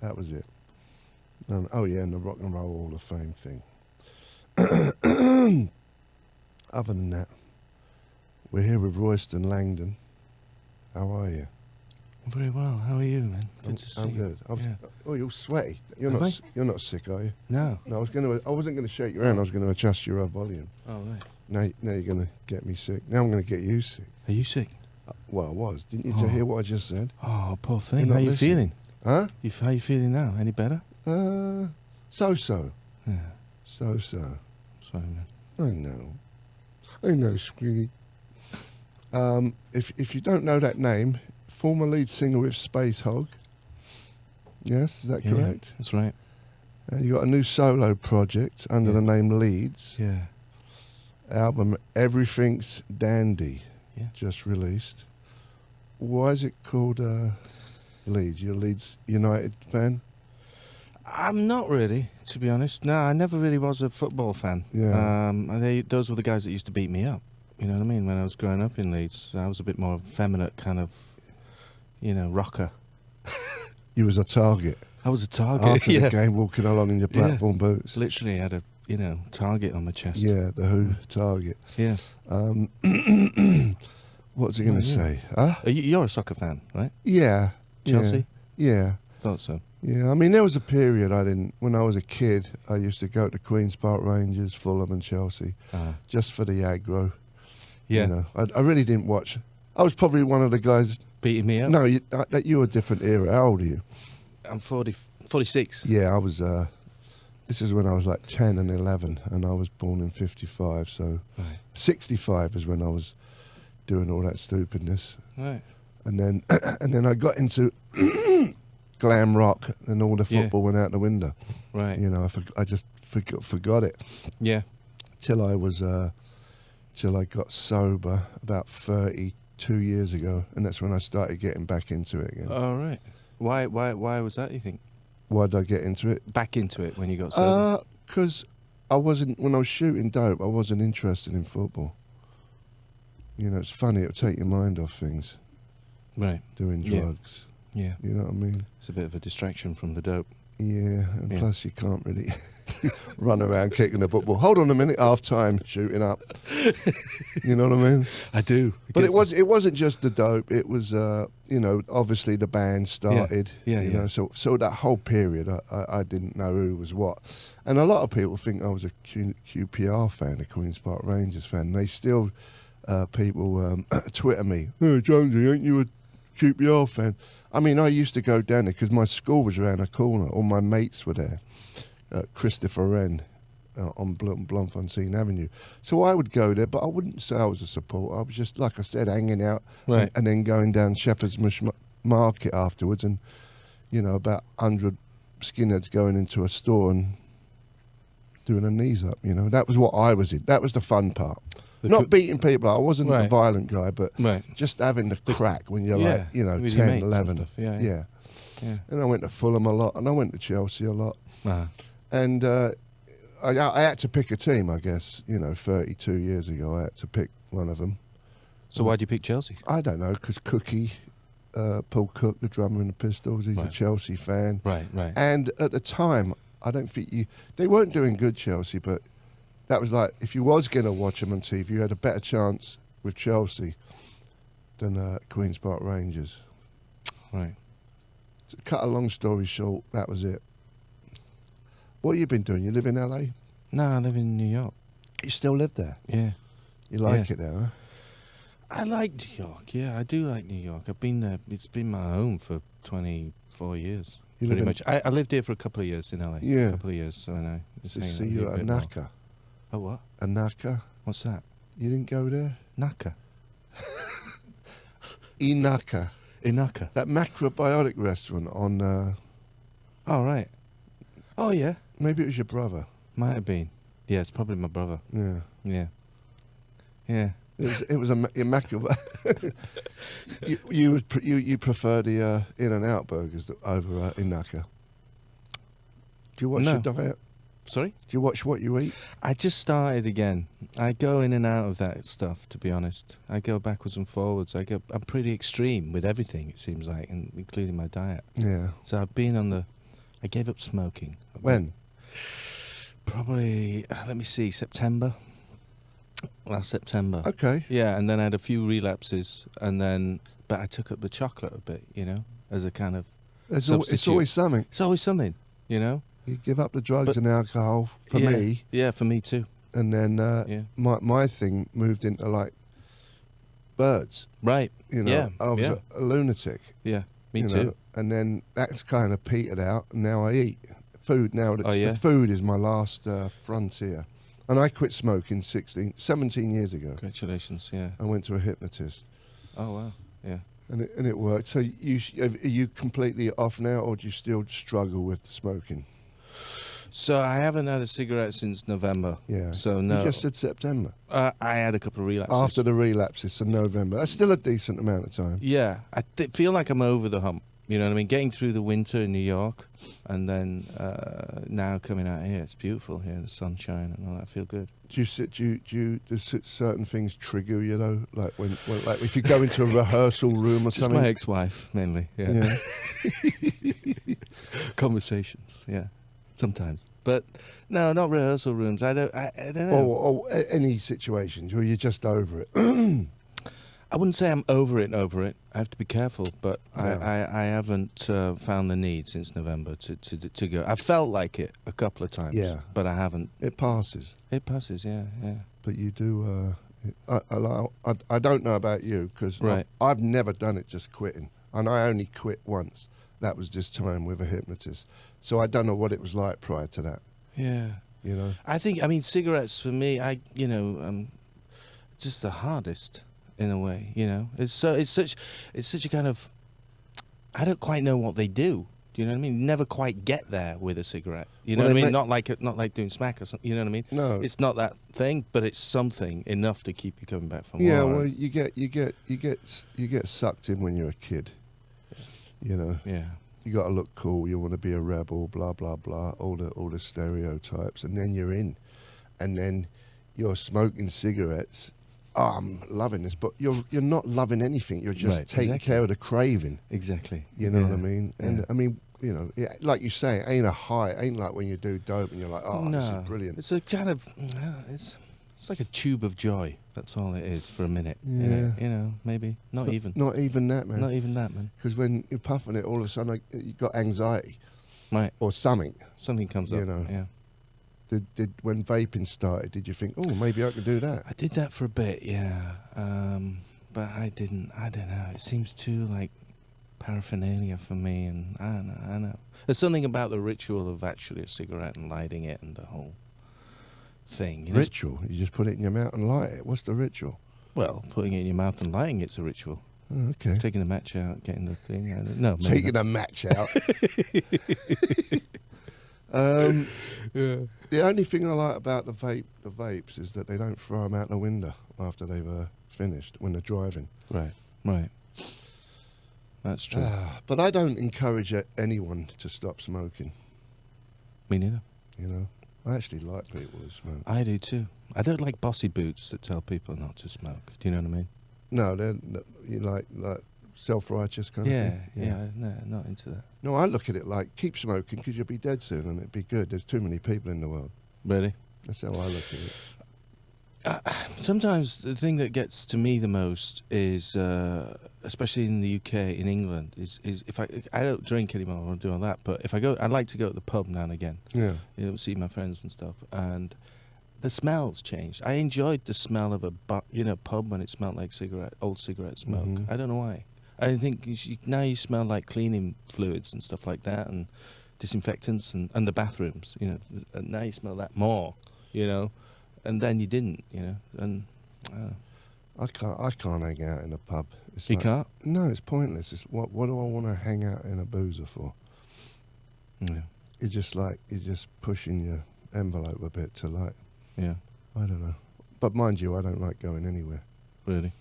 That was it. Oh yeah, and the Rock and Roll Hall of Fame thing. Other than that, we're here with Royston Langdon. How are you? Very well. How are you, man? Good to see I'm you. good. Yeah. Oh, you're sweaty. You're Am not. I? You're not sick, are you? No. No, I wasn't going to shake your hand. I was going to adjust your volume. Oh, right. Now you're going to get me sick. Now I'm going to get you sick. Are you sick? Well, I was. Didn't you Oh. hear what I just said? Oh, poor thing. You're not How you listening. feeling? Huh? How you feeling now? Any better? So-so. Yeah. So-so. Sorry, man. I know, Squiggy. If you don't know that name, former lead singer with Space Hog. Yes, is that Yeah, correct? that's right. And you got a new solo project under the name Leeds. Yeah. Album Everything's Dandy. Yeah. Just released. Why is it called Leeds? You're a Leeds United fan? I'm not really, to be honest. No, I never really was a football fan. Yeah. Those were the guys that used to beat me up. You know what I mean? When I was growing up in Leeds, I was a bit more effeminate kind of, rocker. You was a target. I was a target. After the game, walking along in your platform boots. Literally had a, target on my chest. Yeah, the Who target. Yeah. What was I going to say? Huh? You're a soccer fan, right? Yeah. Chelsea? Yeah. Thought so. Yeah, I mean, there was a period when I was a kid, I used to go to Queen's Park Rangers, Fulham and Chelsea, just for the aggro. Yeah. You know, I really didn't watch. I was probably one of the guys. Beating me up? No, you were a different era. How old are you? I'm 46. Yeah, I was, this is when I was like 10 and 11, and I was born in 55, so 65 is when I was doing all that stupidness. Right. And then I got into glam rock, and all the football went out the window. Right. You know, I just forgot it. Yeah. Till I got sober about 32 years ago, and that's when I started getting back into it again. Oh, right. Why was that, you think? Why did I get into it? Back into it when you got sober? Because when I was shooting dope, I wasn't interested in football. You know, it's funny, it'll take your mind off things. Right. Doing drugs. Yeah. You know what I mean? It's a bit of a distraction from the dope. Yeah, and plus you can't really run around kicking the football. Hold on a minute, half time, shooting up. You know what I mean? I do. But it wasn't just the dope. It was, obviously the band started. Yeah. So that whole period, I didn't know who was what. And a lot of people think I was a QPR fan, a Queen's Park Rangers fan. And they still, people Twitter me, "Hey, Jonesy, ain't you a QPR fan?" I mean, I used to go down there because my school was around the corner. All my mates were there. Christopher Wren on Bloemfontein Avenue. So I would go there, but I wouldn't say I was a supporter. I was just, like I said, hanging out and then going down Shepherd's Bush Market afterwards, and, about 100 skinheads going into a store and doing their knees up, That was what I was in. That was the fun part. Not beating people. I wasn't a violent guy, but just having the crack when you're 10, 11. Yeah. And I went to Fulham a lot, and I went to Chelsea a lot. And I had to pick a team, I guess, 32 years ago. I had to pick one of them. So why did you pick Chelsea? I don't know, because Cookie, Paul Cook, the drummer in the Pistols, he's a Chelsea fan. Right. And at the time, I don't think they weren't doing good, Chelsea, but that was like, if you was going to watch them on TV, you had a better chance with Chelsea than Queen's Park Rangers. Right. To cut a long story short, that was it. What have you been doing? You live in LA? No, I live in New York. You still live there? Yeah. You like it there, huh? I like New York, yeah. I do like New York. I've been there. It's been my home for 24 years. Pretty much. I lived here for a couple of years in LA. Yeah. A couple of years, so I know. To see you at a Naka. A what? A Naka. What's that? You didn't go there? Naka. Inaka. Inaka. That macrobiotic restaurant on... Oh, right. Oh, yeah. Maybe it was your brother. Might have been. Yeah, it's probably my brother. Yeah. Yeah. It was immaculate. you prefer the In-N-Out burgers over Inaka? Do you watch your diet? Sorry? Do you watch what you eat? I just started again. I go in and out of that stuff, to be honest. I go backwards and forwards. I'm pretty extreme with everything, it seems like, including my diet. Yeah. So I've been on the I gave up smoking. When? Probably, let me see, September. Last September. Okay. Yeah, and then I had a few relapses, but I took up the chocolate a bit, as a kind of It's always something. It's always something, You give up the drugs But- and alcohol for yeah, me, Yeah, for me too. and then Yeah. my thing moved into like birds. Right. Yeah. I was yeah. a lunatic. Yeah. Me you too. know, and then that's kind of petered out, and now I eat food. Now Oh, yeah? the food is my last frontier. And I quit smoking 17 years ago. Congratulations. Yeah. I went to a hypnotist, Oh wow. Yeah. and it worked. So are you completely off now, or do you still struggle with the smoking? So I haven't had a cigarette since November. Yeah. So no. You just said September. I had a couple of relapses. After the relapses, so November. That's still a decent amount of time. Yeah, I feel like I'm over the hump. You know what I mean? Getting through the winter in New York, and then now coming out here, it's beautiful here, the sunshine and all that. I feel good. Does certain things trigger you though? Like when like if you go into a rehearsal room or Just something. my ex-wife mainly. Yeah. Conversations. Yeah. Sometimes, but no, not rehearsal rooms. I don't know. Or any situations where you're just over it. I wouldn't say I'm over it. I have to be careful, but Yeah. I haven't found the need since November to go. I felt like it a couple of times, Yeah. but I haven't. It passes. It passes, yeah. But you do. I don't know about you because Right. I've never done it just quitting, and I only quit once. That was this time with a hypnotist. So I don't know what it was like prior to that. Yeah. You know. I mean, cigarettes for me, just the hardest in a way. It's such a kind of, I don't quite know what they do. Do you know what I mean? Never quite get there with a cigarette. You know Well, what I they mean? Not like doing smack or something. You know what I mean? No. It's not that thing, but it's something enough to keep you coming back for more. Yeah. Well, you get sucked in when you're a kid. You know. Yeah. You got to look cool. You want to be a rebel. Blah blah blah. All the stereotypes, and then you're in, and then you're smoking cigarettes. Oh, I'm loving this, but you're not loving anything. You're just Right, taking exactly. care of the craving. Exactly. You know Yeah. what I mean? And Yeah. I mean, like you say, it ain't a high. It ain't like when you do dope and you're like, oh, this No, is brilliant. it's a kind of, it's like a tube of joy. That's all it is for a minute. Yeah. Maybe not even. Not even that, man. Not even that, man. Because when you're puffing it, all of a sudden you got anxiety Right. or something. Something comes You up. know. Yeah. Did when vaping started, did you think, oh, maybe I could do that? I did that for a bit, yeah. But I didn't. I don't know. It seems too like paraphernalia for me, and I don't know. There's something about the ritual of actually a cigarette and lighting it and the whole thing. Ritual? You just put it in your mouth and light it. What's the ritual? Well, putting it in your mouth and lighting it's a ritual. Oh, okay. Taking the match out, getting the thing. No, maybe Taking not. a match out. The only thing I like about the vapes is that they don't throw them out the window after they've finished when they're driving. Right. That's true. But I don't encourage anyone to stop smoking. Me neither. You know, I actually like people who smoke. I do too. I don't like bossy boots that tell people not to smoke. Do you know what I mean? No, you like self-righteous kind of thing. Yeah. No, not into that. No, I look at it like keep smoking because you'll be dead soon and it'd be good. There's too many people in the world. Really? That's how I look at it. Sometimes the thing that gets to me the most is, especially in the UK, in England, is if I don't drink anymore or do all that, but if I go, I'd like to go to the pub now and again. Yeah. See my friends and stuff, and the smell's changed. I enjoyed the smell of a pub when it smelled like old cigarette smoke. Mhm. I don't know why. I think now you smell like cleaning fluids and stuff like that, and disinfectants and the bathrooms. And now you smell that more. And then you didn't. And I can't hang out in a pub. It's you like, can't. No, it's pointless. It's what do I want to hang out in a boozer for? Yeah. It's just like you're just pushing your envelope a bit to like, Yeah. I don't know. But mind you, I don't like going anywhere. Really.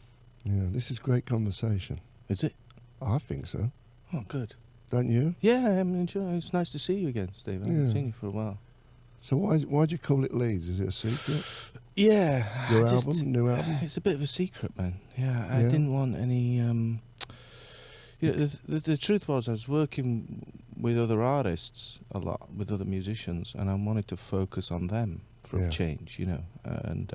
Yeah, this is great conversation. Is it? I think so. Oh, good. Don't you? Yeah, I'm enjoying. It's nice to see you again, Steve. I haven't Yeah. seen you for a while. So why'd you call it Leeds? Is it a secret? Yeah. Your just- album, new album? It's a bit of a secret, man. Yeah, I Yeah? didn't want any. Yeah, the truth was I was working with other artists a lot, with other musicians, and I wanted to focus on them for a change, and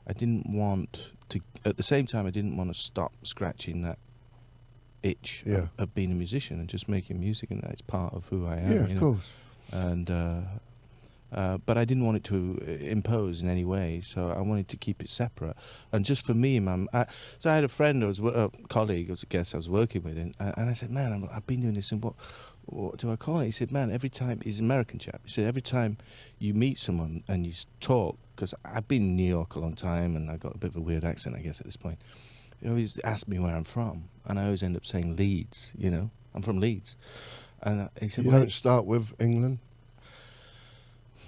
I didn't want to, at the same time, I didn't want to stop scratching that itch of being a musician and just making music, and that's part of who I am. Yeah, of course. And but I didn't want it to impose in any way, so I wanted to keep it separate. And just for me, so I had a friend, a colleague, a guest I was working with, and I said, man, I've been doing this, and what do I call it? He said, man, every time, he's an American chap, he said, every time you meet someone and you talk, because I've been in New York a long time, and I got a bit of a weird accent, I guess, at this point. He always asked me where I'm from, and I always end up saying Leeds, I'm from Leeds. And he said, you don't start with England?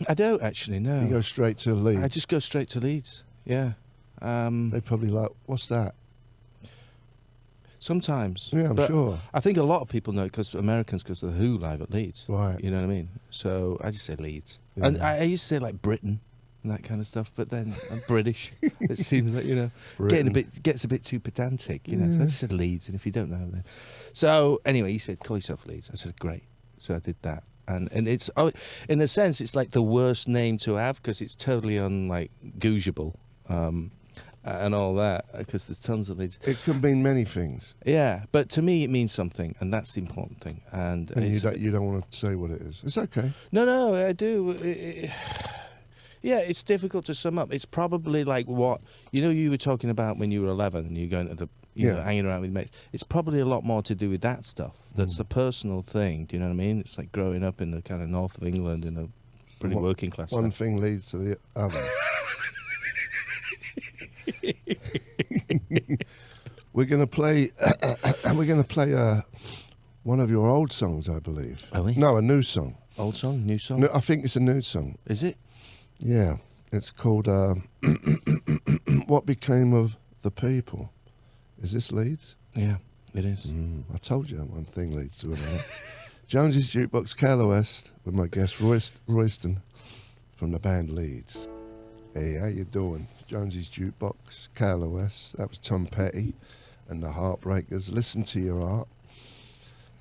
I don't actually, no. You go straight to Leeds? I just go straight to Leeds, yeah. They probably like, what's that? Sometimes. Yeah, I'm sure. I think a lot of people know it because Americans, because of the Who live at Leeds. Right. You know what I mean? So I just say Leeds. Yeah. And I used to say like Britain and that kind of stuff, but then I'm British. It seems like, gets a bit too pedantic, So I just said Leeds, and if you don't know, then. So anyway, he said, call yourself Leeds. I said, great. So I did that. And it's, in a sense, it's like the worst name to have because it's totally Googeable and all that, because there's tons of Leeds. It could mean many things. Yeah, but to me it means something, and that's the important thing. And you don't want to say what it is. It's okay. No, I do. Yeah, it's difficult to sum up. It's probably like what you were talking about when you were 11 and you're going to the hanging around with mates. It's probably a lot more to do with that stuff. That's the personal thing. Do you know what I mean? It's like growing up in the kind of north of England in a pretty working class. One thing leads to the other. We're going to play. We're going to play one of your old songs, I believe. Are we? No, a new song. Old song, new song. No, I think it's a new song. Is it? Yeah, it's called "What Became of the People." Is this Leeds? Yeah, it is. I told you one thing leads to another. Jonesy's Jukebox, KLOS, with my guest Royston from the band Leeds. Hey, how you doing? Jonesy's Jukebox, KLOS. That was Tom Petty and the Heartbreakers. Listen to Your Art.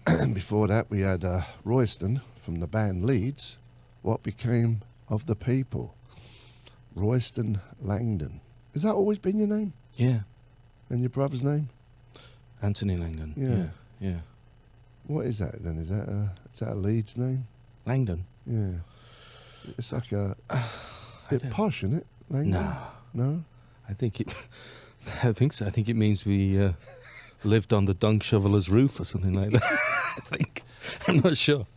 And before that, we had Royston from the band Leeds. What Became of the People. Royston Langdon. Has that always been your name? Yeah. And your brother's name? Anthony Langdon. Yeah. What is that then? Is that a Leeds name? Langdon. Yeah. It's like a bit posh, isn't it? Langdon? No. I think so. I think it means we lived on the dung shoveler's roof or something like that. I think. I'm not sure.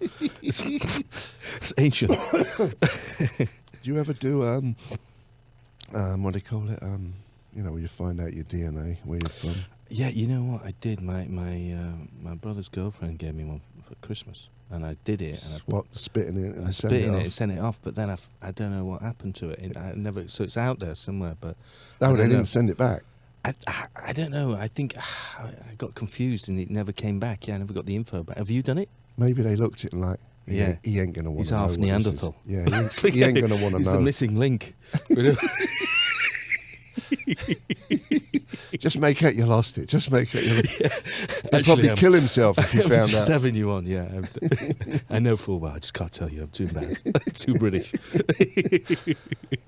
It's ancient. Do you ever do what do you call it? Where you find out your DNA, where you're from. Yeah, you know what I did. My brother's girlfriend gave me one for Christmas, and I did it. And spit in it and I spit in it and sent it off. But then I don't know what happened to it. I never. So it's out there somewhere. But no, they didn't send it back. I don't know. I think I got confused and it never came back. Yeah, I never got the info back. Have you done it? Maybe they looked at it like, he ain't going to want to know. He's half Neanderthal. Yeah, he ain't going to want to know. He's the missing link. Just make out you lost it. Just make out you lost it. He'd Actually, probably kill himself if he I'm found just out. having you on, yeah. I know full well. I just can't tell you. I'm too embarrassed. Too British.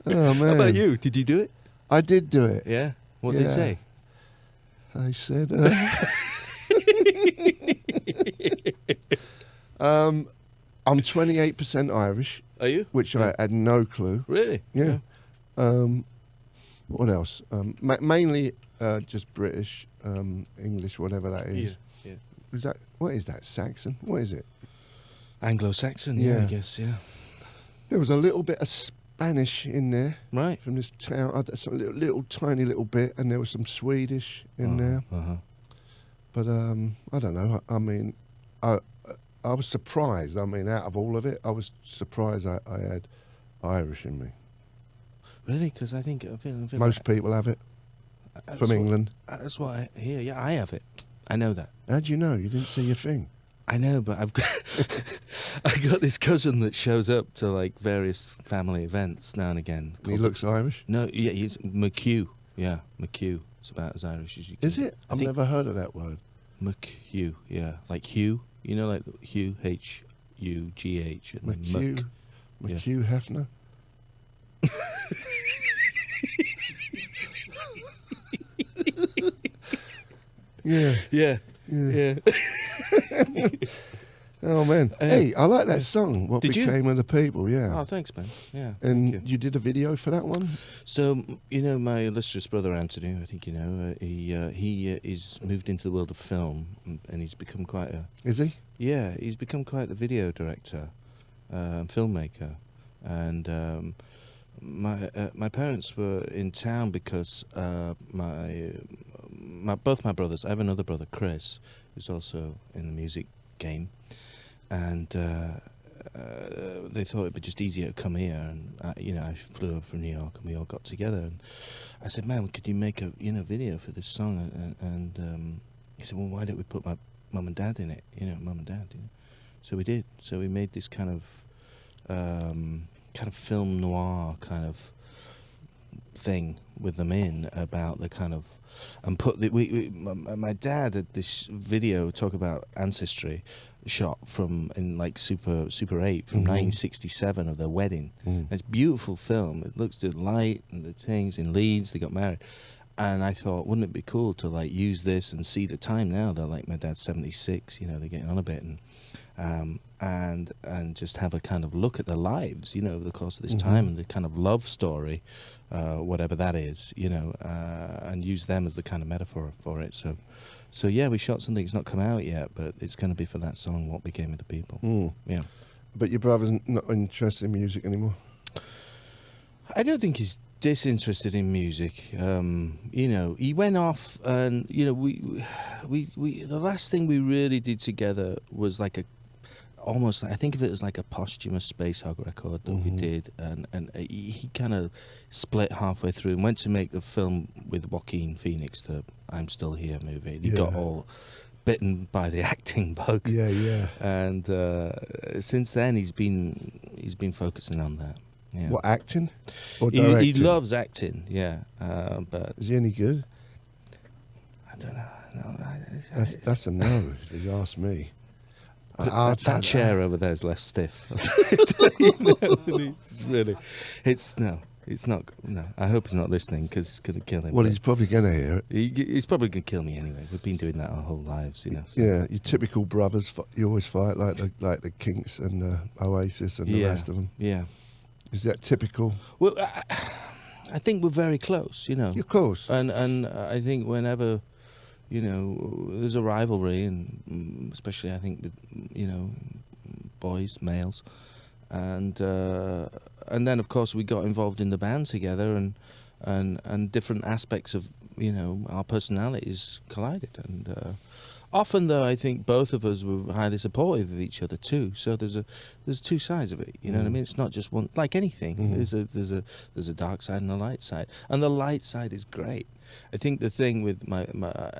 Oh, man. How about you? Did you do it? I did do it. Yeah? What did they say? I said... I'm 28% Irish. Are you? Which I had no clue. Really? Yeah. What else? Mainly just British, English, whatever that is. Yeah. What is that? Saxon? What is it? Anglo-Saxon, I guess, yeah. There was a little bit of Spanish in there. Right. From this town. A little tiny little bit, and there was some Swedish in there. Uh-huh. But I don't know. I mean, I was surprised. I mean, out of all of it, I was surprised I had Irish in me. Really? Because I feel most people have it from England. That's what I hear. Yeah, I have it. I know that. How do you know? You didn't see your thing. I know, but I got this cousin that shows up to like various family events now and again. He looks Irish? No, yeah, he's McHugh. Yeah, McHugh. It's about as Irish as you can. Is it? I've never heard of that word. McHugh, yeah, like Hugh, you know, like Hugh, H-U-G-H, and then McHugh, Yeah. McHugh Hefner. Yeah, Yeah, yeah. yeah. Oh man, hey, I like that song. What Did you? Became of the People? Yeah. Oh, thanks, man. Yeah, And thank you. you did a video for that one? So, you know, my illustrious brother Anthony, I think you know, he is moved into the world of film, and he's become quite a Is he? he's become quite the video director, filmmaker, and my parents were in town because both my brothers. I have another brother, Chris, who's also in the music game, and they thought it'd be just easier to come here, and you know, I flew over from New York, and we all got together, and I said, "Man, could you make a video for this song?" And he said, "Well, why don't we put my mum and dad in it? You know, mum and dad." You know? So we did. So we made this kind of film noir kind of thing with them in about the kind of, and put the my dad had this video talk about ancestry shot from in like Super 8 from 1967 of their wedding. It's a beautiful film. It looks the light and the things in Leeds. They got married, and I thought, wouldn't it be cool to like use this and see the time now? They're like, my dad's 76. You know, they're getting on a bit, and just have a kind of look at their lives, you know, over the course of this time, and the kind of love story, whatever that is, you know, and use them as the kind of metaphor for it. So yeah, we shot something that's not come out yet, but it's going to be for that song, What Became of the People. Yeah. But your brother's not interested in music anymore? I don't think he's disinterested in music. You know, he went off, and you know, we the last thing we really did together was like almost, I think of it as like a posthumous Space Hog record that we did, and he kind of split halfway through and went to make the film with Joaquin Phoenix, the I'm Still Here movie. He got all bitten by the acting bug. Yeah. And since then he's been focusing on that. Yeah. What, acting or He directing? loves acting, yeah. But Is he any good? I don't know. No, That's a no, if you ask me. that chair over there is less stiff. You know, it's not. No, I hope he's not listening, because it's going to kill him. Well, he's probably going to hear it. He's probably going to kill me anyway. We've been doing that our whole lives, you know. So. Yeah, your typical brothers, you always fight like the Kinks and the Oasis and the rest of them. Yeah. Is that typical? Well, I think we're very close, you know. Of course. And I think whenever, you know, there's a rivalry, and especially I think with, you know, boys, males, and then of course we got involved in the band together, and different aspects of, you know, our personalities collided, and often though I think both of us were highly supportive of each other too. So there's two sides of it, you know what I mean? It's not just one, like anything. There's a dark side and a light side, and the light side is great. I think the thing with my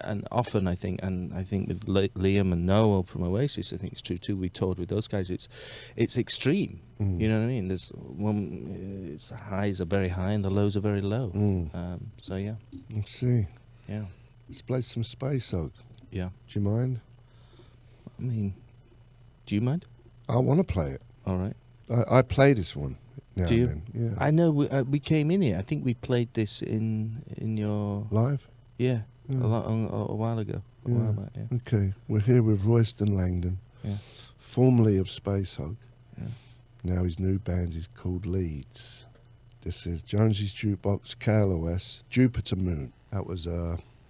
and often I think with Liam and Noel from Oasis, I think it's true too. We toured with those guys. It's extreme. You know what I mean? There's one. It's the highs are very high and the lows are very low. So yeah. Let's see. Yeah. Let's play some Space Hog. Yeah. Do you mind? I mean, do you mind? I want to play it. All right. I play this one now Do you? and then. Yeah. I know we came in here. I think we played this in your Live? yeah, Yeah. a while ago. A while back, yeah. Okay. We're here with Royston Langdon, Yeah. formerly of Space Hog. Yeah. Now his new band is called Leeds. This is Jonesy's Jukebox, KLOS, Jupiter Moon. That was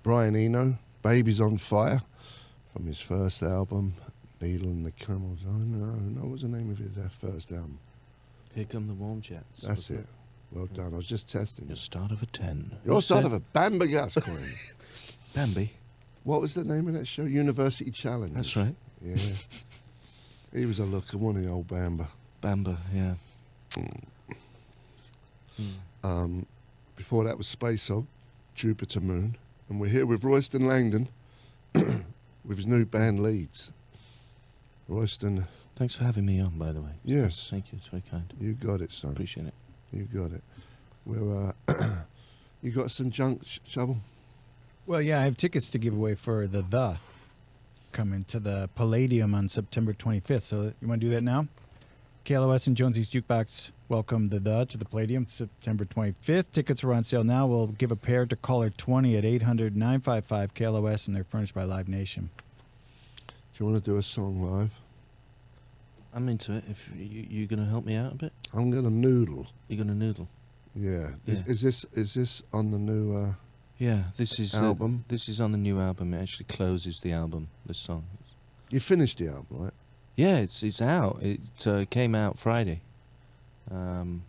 Brian Eno, Baby's on Fire, from his first album, Needle and the Camel's Eye. No, what was the name of his first album? Here Come the Warm Jets. That's it. Well done. I was just testing. Your start of a 10. Your start of a Bamba Gascoigne. Bambi. What was the name of that show? University Challenge. That's right. Yeah. He was a looker, wasn't he, old Bamba? Bamba, yeah. Before that was Space Hog, Jupiter Moon. And we're here with Royston Langdon with his new band Leeds. Royston. Thanks for having me on, by the way. Yes. Thank you. It's very kind. You got it, son. Appreciate it. You got it. We're, you got some junk shovel? Well, yeah, I have tickets to give away for the coming to the Palladium on September 25th. So you want to do that now? KLOS and Jonesy's Jukebox welcome to the Palladium September 25th. Tickets are on sale now. We'll give a pair to caller 20 at 800-955-KLOS, and they're furnished by Live Nation. Do you want to do a song live? I'm into it. If you're going to help me out a bit? I'm going to noodle. You're going to noodle? Yeah. Yeah. Is this on the new Yeah, this is album? This is on the new album. It actually closes the album, this song. You finished the album, right? Yeah, it's out. It came out Friday. You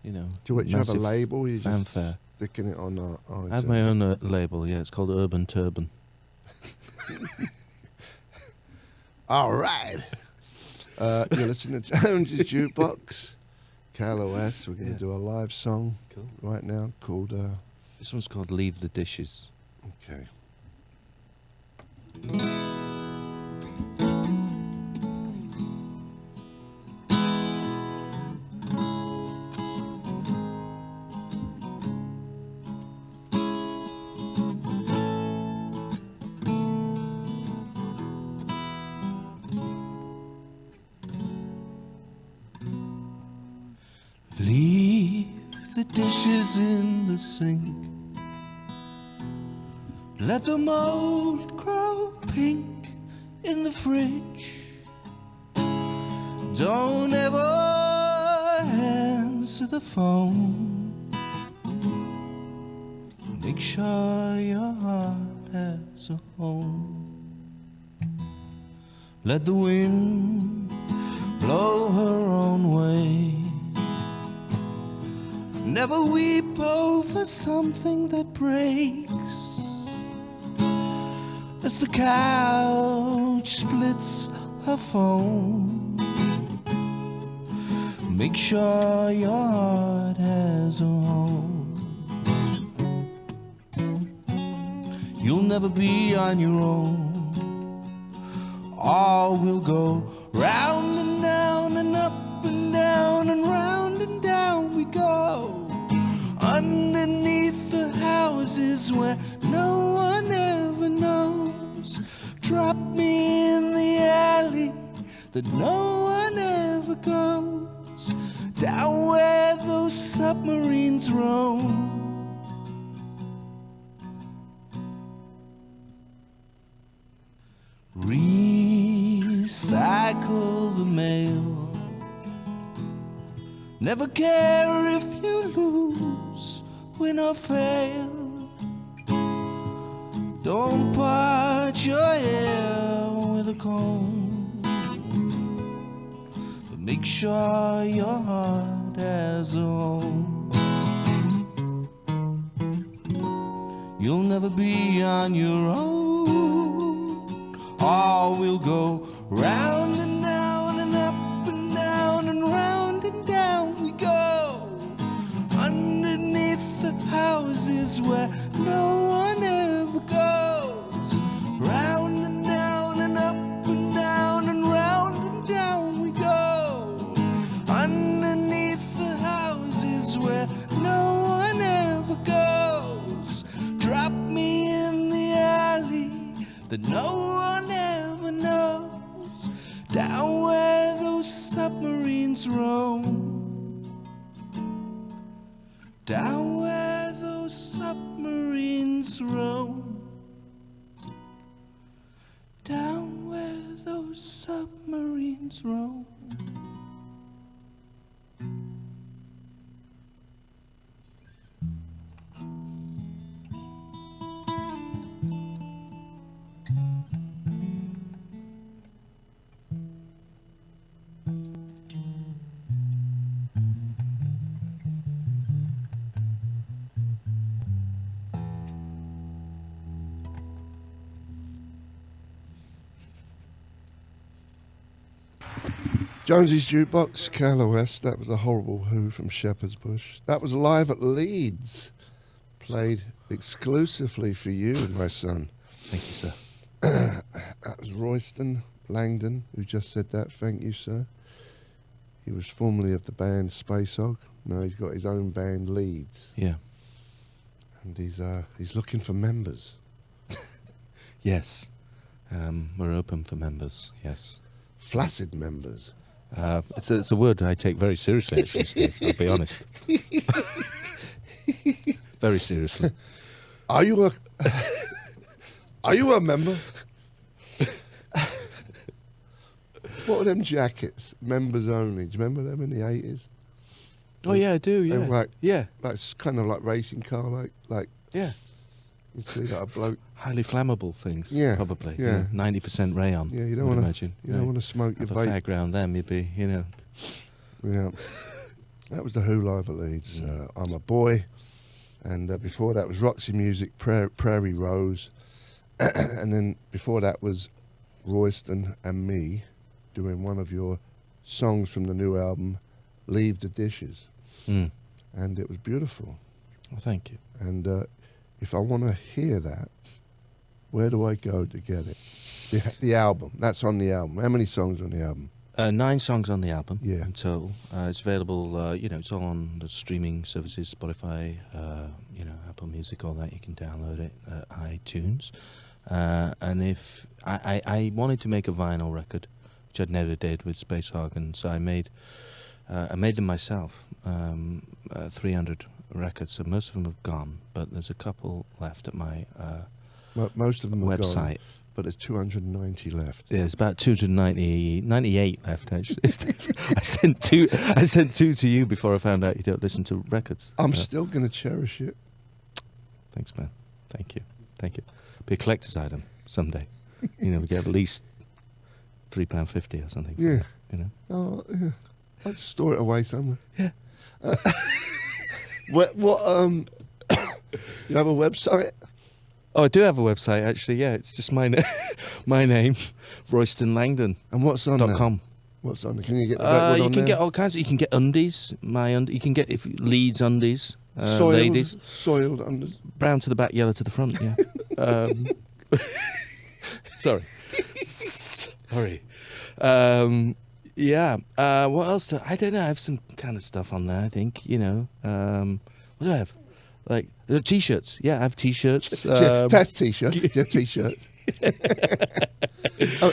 know, Do you have a label? You fanfare. just sticking it on I have my own label, yeah. It's called Urban Turban. All right. You're listening to Jones's Jukebox. KLOS. We're going to do a live song right now called... This one's called Leave the Dishes. Okay. Leave the dishes in the sink. Let the mold grow pink in the fridge. Don't ever answer the phone. Make sure your heart has a home. Let the wind blow her own way. Never weep over something that breaks. As the couch splits her foam, make sure your heart has a home. You'll never be on your own. All will go round and down and up and down and round and down we go. Underneath the houses where no one ever knows. Drop me in the alley that no one ever goes. Down where those submarines roam. Recycle the mail. Never care if you lose, win or fail. Don't part your hair with a comb, but make sure your heart has a home. You'll never be on your own. All will go round and down and up and down and round and down we go. Underneath the houses where no one ever goes. Round and down and up and down and round and down we go. Underneath the houses where no one ever goes. Drop me in the alley that no one ever knows. Down where those submarines roam. Down where those submarines roam. Down where those submarines roam. Jonesy's Jukebox, KLOS. That was a horrible Who from Shepherd's Bush. That was live at Leeds. Played exclusively for you, my son. Thank you, sir. That was Royston Langdon who just said that. Thank you, sir. He was formerly of the band Space Hog. Now he's got his own band, Leeds. Yeah. And he's looking for members. Yes. We're open for members, yes. Flaccid members. It's a word I take very seriously, actually, Steve. I'll be honest. Very seriously. Are you a Are you a member? What were them jackets? Members only. Do you remember them in the 80s? Oh yeah, I do. They Yeah. were like Yeah. kind of like racing car, like Yeah. you see like a bloke. Highly flammable things. Yeah, Probably. yeah. 90% rayon. Yeah, you don't I would want imagine. to. You don't want to smoke your Have a vape. fag round them, you'd be, Yeah, that was the Who live at Leeds. I'm a boy, and before that was Roxy Music, Prairie Rose, and then before that was Royston and me doing one of your songs from the new album, Leave the Dishes, Mm. and it was beautiful. Well, thank you. And if I want to hear that, where do I go to get it? The album. That's on the album. How many songs on the album? 9 songs on the album Yeah. in total. It's available, it's all on the streaming services, Spotify, Apple Music, all that. You can download it at iTunes. And if I wanted to make a vinyl record, which I'd never did with Space Hog, and so I made them myself, 300 records. So most of them have gone, but there's a couple left at my Most of them are website. gone, but there's 290 left. Yeah, there's about 98 left, actually. I sent two to you before I found out you don't listen to records. I'm still going to cherish it. Thanks, man. Thank you. Be a collector's item someday. We get at least £3.50 or something. for Yeah. it, Oh, yeah. I'll just store it away somewhere. Yeah. What you have a website? Oh, I do have a website, actually. Yeah, it's just my name, RoystonLangdon.com. And what's on there? What's on there? Can you get the record You on can there? get all kinds. You can get undies. You can get Leeds undies. Ladies. Soiled under. Brown to the back, yellow to the front. Yeah. Sorry. Yeah. What else? I don't know. I have some kind of stuff on there. I think. What do I have? Like t-shirts. Yeah, I have t-shirts. That's t-shirt. Yeah, t-shirts.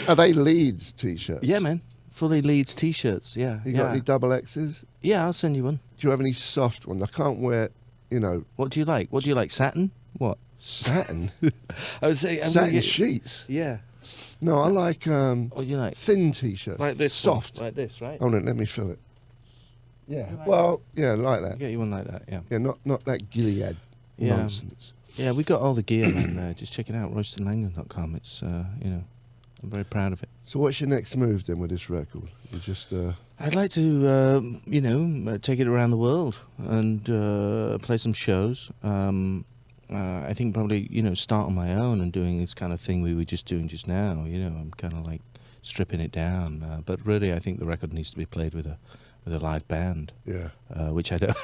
Are they Leeds t-shirts? Yeah, man. Fully Leeds t-shirts. Yeah. You got any double X's? Yeah, I'll send you one. Do you have any soft ones? I can't wear, What do you like? What do you like? Satin? What? satin. I would say Satin sheets. Yeah. No, I like What do you like? thin t-shirts. Like this. Soft. Like this, right? Hold on, let me fill it. Yeah. You like Well, yeah, like I'll that. get you one like that. Yeah. Yeah, not that Gilead Yeah. nonsense. Yeah, we got all the gear, man. Just check it out, RoystonLangdon.com. It's, I'm very proud of it. So what's your next move then with this record? You just I'd like to, take it around the world and play some shows. I think probably, start on my own and doing this kind of thing we were just doing just now. I'm kind of like stripping it down. But really, I think the record needs to be played with a live band, yeah. which I don't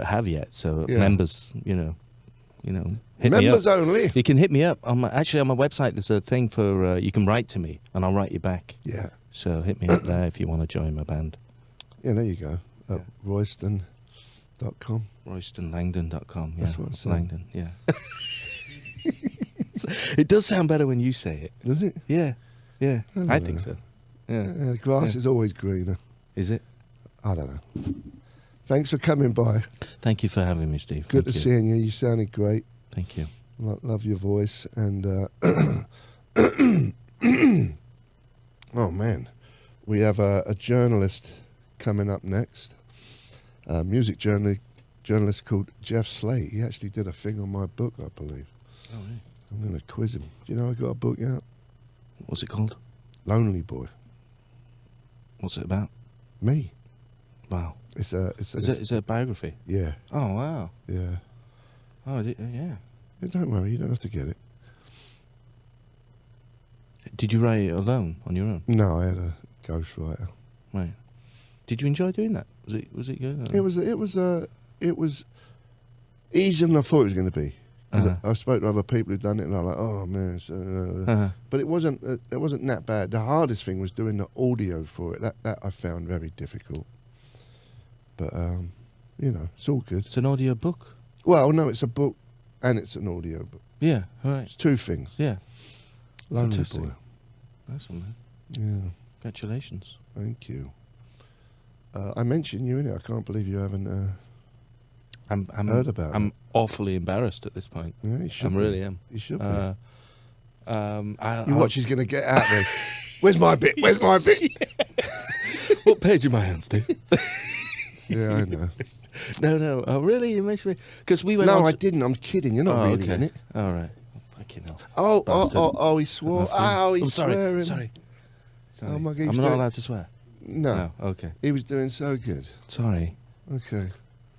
have yet. So Yeah. members, hit me up. Members only. You can hit me up on my website. There's a thing for you can write to me and I'll write you back. Yeah. So hit me up there if you want to join my band. Yeah, there you go. Yeah. Royston.com. RoystonLangdon.com. Yeah, That's what I said. Langdon. Yeah. It does sound better when you say it. Does it? Yeah, yeah. I don't I know. think so. Yeah. The grass Yeah. is always greener. Is it? I don't know. Thanks for coming by. Thank you for having me, Steve. Good Thank to you. seeing you. You sounded great. Thank you. Love your voice. And oh man, we have a journalist coming up next. A music journalist called Jeff Slate. He actually did a thing on my book, I believe. Oh, really? I'm going to quiz him. Do you know I got a book out? What's it called? Lonely Boy. What's it about? Me. Wow. It's Is it a biography? yeah, Oh, wow. yeah. Oh, yeah. Yeah, don't worry, you don't have to get it. Did you write it alone on your own? No, I had a ghostwriter. Right. Did you enjoy doing that? Was it good? It was easier than I thought it was going to be. Uh-huh. I spoke to other people who'd done it, and I'm like, oh man, but it wasn't that bad. The hardest thing was doing the audio for it. That I found very difficult. But it's all good. It's an audio book. Well, no, it's a book and it's an audio book. Yeah. All right. It's two things. Yeah. Lonely Fantastic. Boy. Nice one, man. Yeah, Congratulations. thank you. I mentioned you in it. I can't believe you haven't I'm heard about I'm it. awfully embarrassed at this point. Yeah, you should I be. really am. You should be. I You watch, he's going to get at me. Where's my bit? Where's my bit? What page am I on, Steve? Yeah, I know. No. Oh, really? It makes me... Because we went No, on I to- didn't. I'm kidding. You're not Oh, really okay. in it. All right. Fucking hell. Oh, Bastard. he swore. Nothing. Oh, he's sorry. swearing. Sorry. Oh my God, he I'm was not doing- allowed to swear. No, No. Okay. he was doing so good. Sorry. Okay.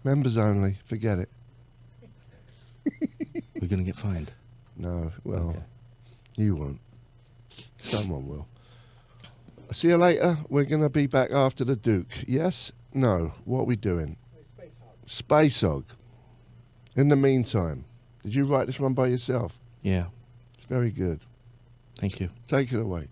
Members only. Forget it. We're going to get fined. No, well, Okay. you won't. Someone will. See you later. We're going to be back after the Duke. Yes? No. What are we doing? Space Hog. In the meantime, did you write this one by yourself? Yeah. It's very good. Thank you. Take it away.